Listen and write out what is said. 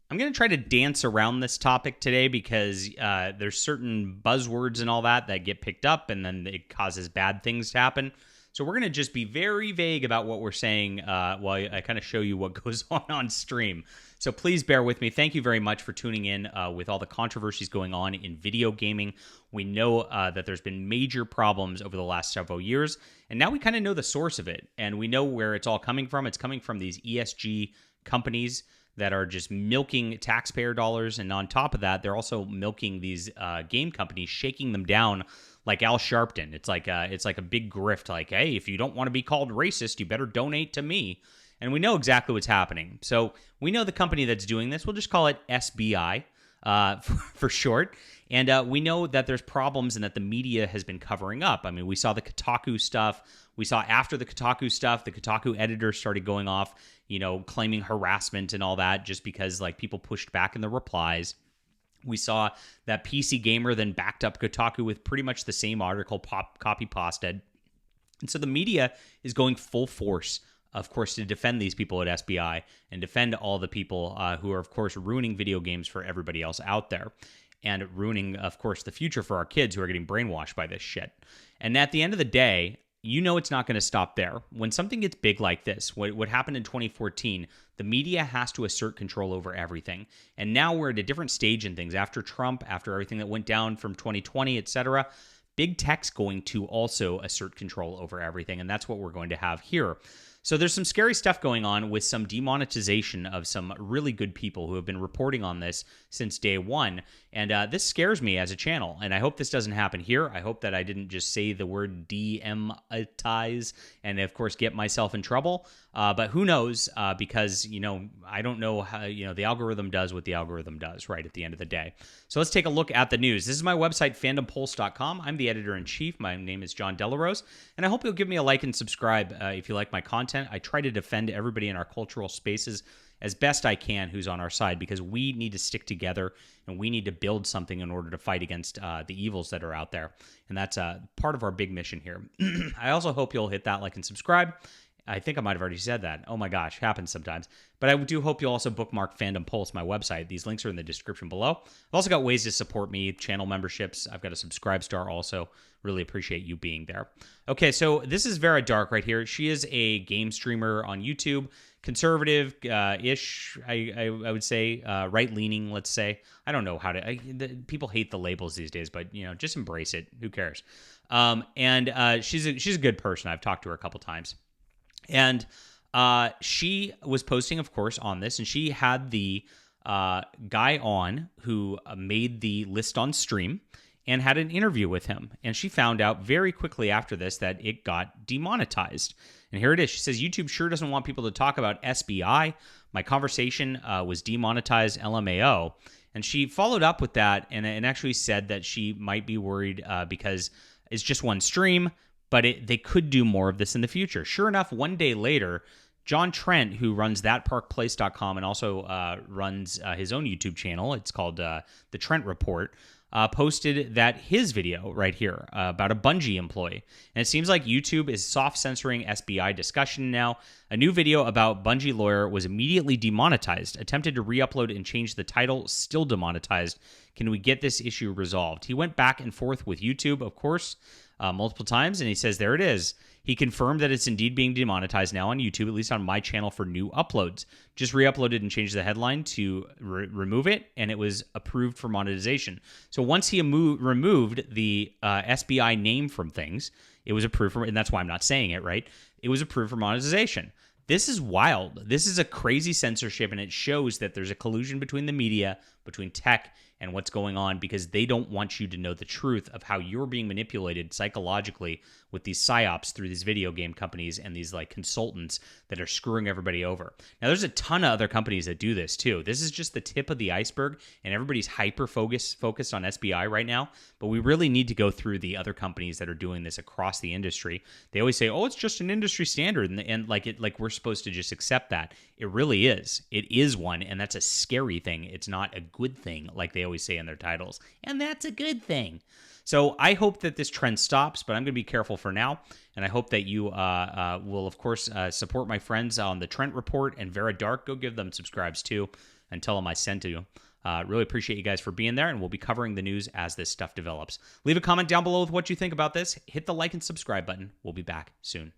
I'm going to try to dance around this topic today because there's certain buzzwords and all that get picked up and then it causes bad things to happen. So we're going to just be very vague about what we're saying while I kind of show you what goes on stream. So please bear with me. Thank you very much for tuning in with all the controversies going on in video gaming. We know that there's been major problems over the last several years, and now we kind of know the source of it, and we know where it's all coming from. It's coming from these ESG companies that are just milking taxpayer dollars, and on top of that, they're also milking these game companies, shaking them down like Al Sharpton. It's like a big grift. Like, hey, if you don't want to be called racist, you better donate to me. And we know exactly what's happening. So we know the company that's doing this. We'll just call it SBI for short. And we know that there's problems and that the media has been covering up. I mean, we saw the Kotaku stuff. We saw after the Kotaku stuff, the Kotaku editor started going off, claiming harassment and all that just because like people pushed back in the replies. We saw that PC Gamer then backed up Kotaku with pretty much the same article copy pasted. And so the media is going full force, of course, to defend these people at SBI and defend all the people who are, of course, ruining video games for everybody else out there and ruining, of course, the future for our kids who are getting brainwashed by this shit. And at the end of the day, it's not going to stop there. When something gets big like this, what happened in 2014, the media has to assert control over everything. And now we're at a different stage in things. After Trump, after everything that went down from 2020, etc., big tech's going to also assert control over everything. And that's what we're going to have here. So there's some scary stuff going on with some demonetization of some really good people who have been reporting on this since day one. And this scares me as a channel. And I hope this doesn't happen here. I hope that I didn't just say the word demonetize and, of course, get myself in trouble. But who knows? Because, I don't know how, the algorithm does what the algorithm does, right, at the end of the day. So let's take a look at the news. This is my website, fandompulse.com. I'm the editor-in-chief. My name is John Delarose. And I hope you'll give me a like and subscribe if you like my content. I try to defend everybody in our cultural spaces as best I can who's on our side because we need to stick together and we need to build something in order to fight against the evils that are out there. And that's part of our big mission here. I also hope you'll hit that like and subscribe. I think I might have already said that. Oh my gosh, happens sometimes. But I do hope you'll also bookmark Fandom Pulse, my website. These links are in the description below. I've also got ways to support me, channel memberships. I've got a subscribe star also. Really appreciate you being there. Okay, so this is Vara Dark right here. She is a game streamer on YouTube. Conservative-ish, I would say. Right-leaning, let's say. I don't know how to... people hate the labels these days, but, just embrace it. Who cares? She's a good person. I've talked to her a couple times. And she was posting, of course, on this, and she had the guy on who made the list on stream and had an interview with him. And she found out very quickly after this that it got demonetized. And here it is. She says, YouTube sure doesn't want people to talk about SBI. My conversation was demonetized LMAO. And she followed up with that and actually said that she might be worried because it's just one stream, but they could do more of this in the future. Sure enough, one day later, John Trent, who runs thatparkplace.com and also runs his own YouTube channel, it's called The Trent Report, posted that his video right here about a Bungie employee. And it seems like YouTube is soft censoring SBI discussion now. A new video about Bungie lawyer was immediately demonetized. Attempted to re-upload and change the title, still demonetized. Can we get this issue resolved? He went back and forth with YouTube, of course, multiple times, and he says, there it is. He confirmed that it's indeed being demonetized now on YouTube, at least on my channel for new uploads. Just re-uploaded and changed the headline to remove it, and it was approved for monetization. So once he removed the SBI name from things, it was approved for, and that's why I'm not saying it, right? It was approved for monetization. This is wild. This is a crazy censorship, and it shows that there's a collusion between the media, between tech, and what's going on because they don't want you to know the truth of how you're being manipulated psychologically with these psyops through these video game companies and these like consultants that are screwing everybody over. Now, there's a ton of other companies that do this too. This is just the tip of the iceberg, and everybody's hyper-focused on SBI right now, but we really need to go through the other companies that are doing this across the industry. They always say, oh, it's just an industry standard, and like we're supposed to just accept that. It really is. It is one, and that's a scary thing. It's not a good thing, like they always say in their titles, and that's a good thing. So I hope that this trend stops, but I'm going to be careful for now, and I hope that you will, of course, support my friends on the Trent Report and Vara Dark. Go give them subscribes too. and tell them I sent you. Really appreciate you guys for being there, and we'll be covering the news as this stuff develops. Leave a comment down below with what you think about this. Hit the like and subscribe button. We'll be back soon.